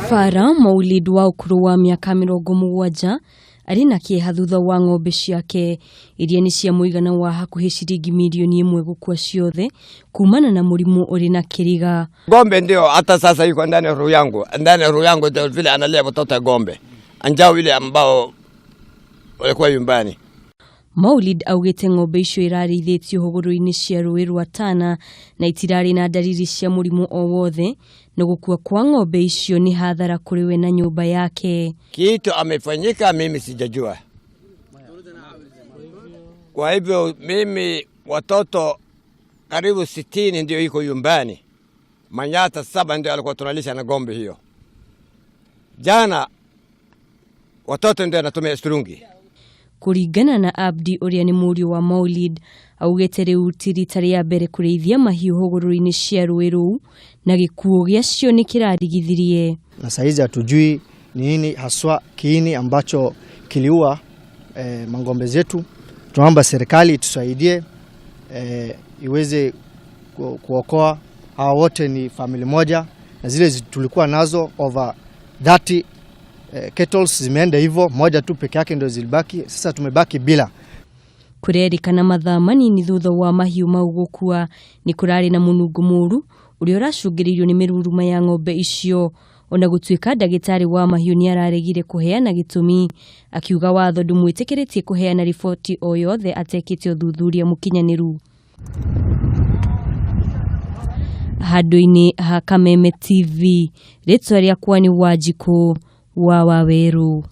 Farah Maulid wa ukuru wa miaka 70 ari na kieha thutha wa ng'ombe ciake iria ni cia muigana wa hakuhi ciringi milioni 1 gukua ciothe kumana na murimu uri na kiriga. Ng'ombe ndio hata sasa iko ndani ya roho yangu ndio vile analea mtoto ng'ombe anjao ile ambao walikuwa nyumbani. Maulid augite ng'ombe icio irarithitio huguru-ini cia Rũĩ rwa Tana na itirari na dalili cia murimu o wothe, na gukua kwa ng'ombe icio ni hadhara kuri we na nyumba yake. Kitu amefanyika mimi sijajua. Kwa hivyo mimi watoto karibu 60 ndio iko nyumbani. Manyata 7 ndio alikuwa tunalisha na ng'ombe hiyo. Jana watoto ndio anatumia strungi. Kuringana na Abdi uria ni murio wa Maulid, augete riu tiritari ya mbere kureithia mahiu huguru-ini cia Rũĩ rũu na gikuo giacio ni kirarigithirie. Na saizi hatujui ni nini haswa kiini ambacho kiliua mangombe zetu. Tunaomba serikali tusaidie iweze kuokoa. Hawa wote ni family moja na zile tulikuwa nazo over 30 kettles zimeenda hivyo, moja tu peke yake ndio zilibaki. Sasa tumebaki bila. Kurerikana mathaa manini thutha wa mahiu mau gukua ni kurari na munungu muru uria uracungiririo ni miruruma ya ng'ombe icio. Ona gutuika ndagitari wa mahiu ni araregire kuheana gitumi, akiuga watho ndumwitikiritie kuheana riboti o yothe atekite uthuthuria mukinyaniru. Handũ-inĩ ha Kameme TV, ritwa riakwa ni Wanjiku wa Waweru.